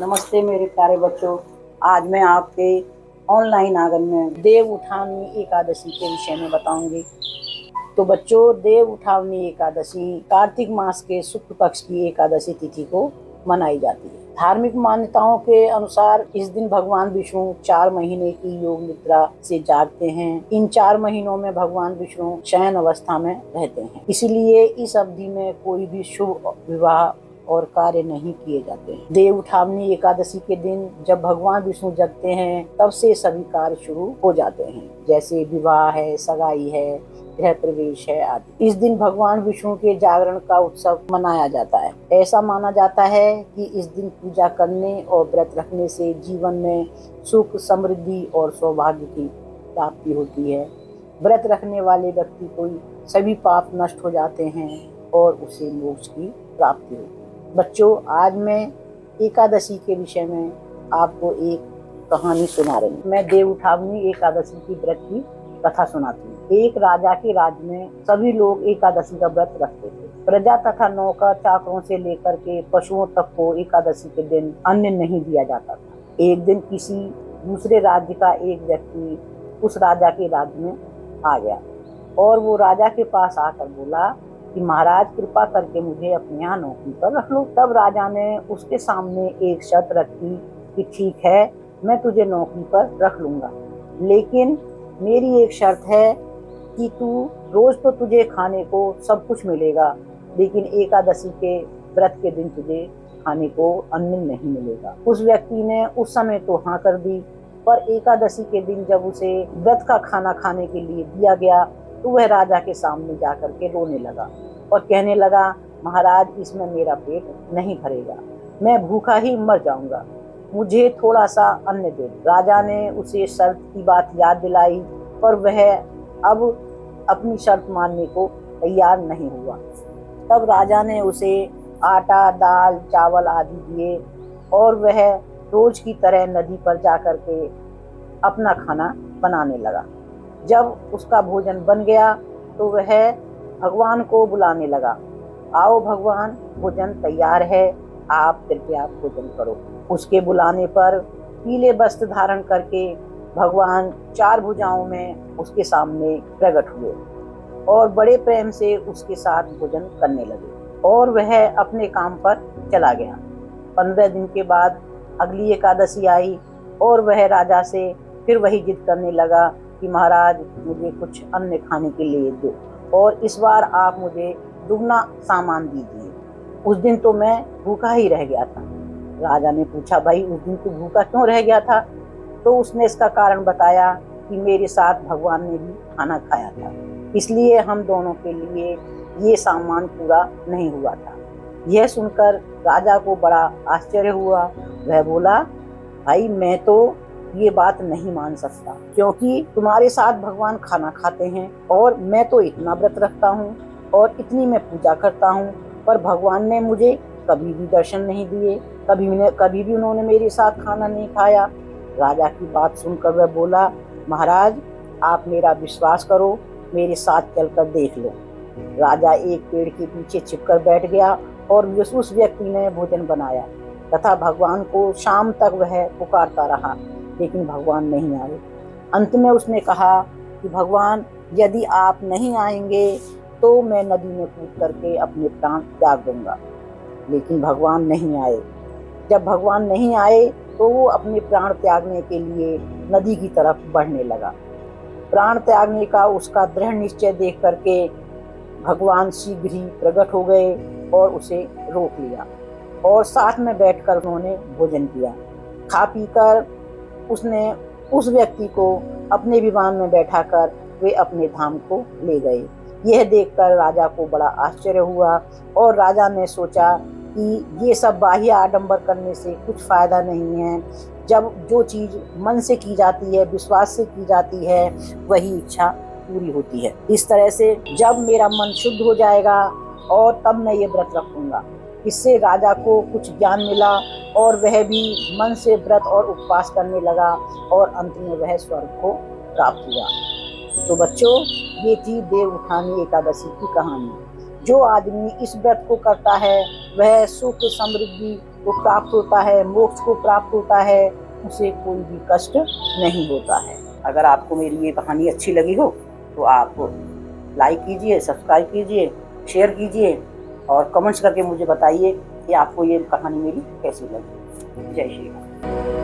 नमस्ते मेरे प्यारे बच्चों। आज मैं आपके ऑनलाइन आंगन में देव उठावनी एकादशी के विषय में बताऊंगी। तो बच्चों, देव उठावनी एकादशी कार्तिक मास के शुक्ल पक्ष की एकादशी तिथि को मनाई जाती है। धार्मिक मान्यताओं के अनुसार इस दिन भगवान विष्णु 4 महीने की योग निद्रा से जागते हैं। इन 4 महीनों में भगवान विष्णु शयन अवस्था में रहते हैं, इसलिए इस अवधि में कोई भी शुभ विवाह और कार्य नहीं किए जाते हैं। देव उठावनी एकादशी के दिन जब भगवान विष्णु जगते हैं, तब से सभी कार्य शुरू हो जाते हैं, जैसे विवाह है, सगाई है, गृह प्रवेश है आदि। इस दिन भगवान विष्णु के जागरण का उत्सव मनाया जाता है। ऐसा माना जाता है कि इस दिन पूजा करने और व्रत रखने से जीवन में सुख, समृद्धि और सौभाग्य की प्राप्ति होती है। व्रत रखने वाले व्यक्ति को सभी पाप नष्ट हो जाते हैं और उसे मोक्ष की प्राप्ति होती है। बच्चों, आज मैं एकादशी के विषय में आपको एक कहानी सुना रही हूँ। मैं देव उठावनी एकादशी की व्रत की कथा सुनाती हूँ। एक राजा के राज्य में सभी लोग एकादशी का व्रत रखते थे। प्रजा तथा नौकर चाकरों से लेकर के पशुओं तक को एकादशी के दिन अन्न नहीं दिया जाता था। एक दिन किसी दूसरे राज्य का एक व्यक्ति उस राजा के राज्य में आ गया और वो राजा के पास आकर बोला कि महाराज, कृपा करके मुझे अपने यहाँ नौकरी पर रख लो। तब राजा ने उसके सामने एक शर्त रखी कि ठीक है, मैं तुझे नौकरी पर रख लूंगा, लेकिन मेरी एक शर्त है कि तू रोज तो तुझे खाने को सब कुछ मिलेगा, लेकिन एकादशी के व्रत के दिन तुझे खाने को अन्न नहीं मिलेगा। उस व्यक्ति ने उस समय तो हाँ कर दी, पर एकादशी के दिन जब उसे व्रत का खाना खाने के लिए दिया गया तो वह राजा के सामने जाकर के रोने लगा और कहने लगा, महाराज, इसमें मेरा पेट नहीं भरेगा, मैं भूखा ही मर जाऊंगा, मुझे थोड़ा सा अन्न दे। राजा ने उसे शर्त की बात याद दिलाई, पर वह अब अपनी शर्त मानने को तैयार नहीं हुआ। तब राजा ने उसे आटा, दाल, चावल आदि दिए और वह रोज की तरह नदी पर जाकर के अपना खाना बनाने लगा। जब उसका भोजन बन गया तो वह भगवान को बुलाने लगा, आओ भगवान, भोजन तैयार है, आप कृपया भोजन करो। उसके बुलाने पर पीले वस्त्र धारण करके भगवान 4 भुजाओं में उसके सामने प्रकट हुए और बड़े प्रेम से उसके साथ भोजन करने लगे और वह अपने काम पर चला गया। 15 दिन के बाद अगली एकादशी आई और वह राजा से फिर वही जिद करने लगा कि महाराज, मुझे कुछ अन्न खाने के लिए दो और इस बार आप मुझे दुगना सामान दीजिए। उस दिन तो मैं भूखा ही रह गया था। राजा ने पूछा, भाई, उस दिन तू भूखा क्यों रह गया था? तो उसने इसका कारण बताया कि मेरे साथ भगवान ने भी खाना खाया था, इसलिए हम दोनों के लिए ये सामान पूरा नहीं हुआ था। यह सुनकर राजा को बड़ा आश्चर्य हुआ। वह बोला, भाई, मैं तो ये बात नहीं मान सकता, क्योंकि तुम्हारे साथ भगवान खाना खाते हैं और मैं तो इतना व्रत रखता हूँ और इतनी मैं पूजा करता हूँ, पर भगवान ने मुझे कभी भी दर्शन नहीं दिए, कभी भी उन्होंने मेरे साथ खाना नहीं खाया। राजा की बात सुनकर वह बोला, महाराज, आप मेरा विश्वास करो, मेरे साथ चलकर देख लो। राजा एक पेड़ के पीछे छिपकर बैठ गया और उस व्यक्ति ने भोजन बनाया तथा भगवान को शाम तक वह पुकारता रहा, लेकिन भगवान नहीं आए। अंत में उसने कहा कि भगवान, यदि आप नहीं आएंगे तो मैं नदी में कूद करके अपने प्राण त्याग दूंगा। लेकिन भगवान नहीं आए। जब भगवान नहीं आए तो वो अपने प्राण त्यागने के लिए नदी की तरफ बढ़ने लगा। प्राण त्यागने का उसका दृढ़ निश्चय देख करके भगवान शीघ्र ही प्रकट हो गए और उसे रोक लिया और साथ में बैठकर उन्होंने भोजन किया। खा पीकर उसने उस व्यक्ति को अपने विमान में बैठाकर वे अपने धाम को ले गए। यह देखकर राजा को बड़ा आश्चर्य हुआ और राजा ने सोचा कि ये सब बाह्य आडंबर करने से कुछ फायदा नहीं है। जब जो चीज मन से की जाती है, विश्वास से की जाती है, वही इच्छा पूरी होती है। इस तरह से जब मेरा मन शुद्ध हो जाएगा और तब मैं ये व्रत रखूंगा। इससे राजा को कुछ ज्ञान मिला और वह भी मन से व्रत और उपवास करने लगा और अंत में वह स्वर्ग को प्राप्त हुआ। तो बच्चों, ये थी देव उठानी एकादशी की कहानी। जो आदमी इस व्रत को करता है वह सुख, समृद्धि को प्राप्त होता है, मोक्ष को प्राप्त होता है, उसे कोई भी कष्ट नहीं होता है। अगर आपको मेरी ये कहानी अच्छी लगी हो तो आप लाइक कीजिए, सब्सक्राइब कीजिए, शेयर कीजिए और कमेंट्स करके मुझे बताइए कि आपको ये कहानी मेरी कैसी लगी। जय श्री राम।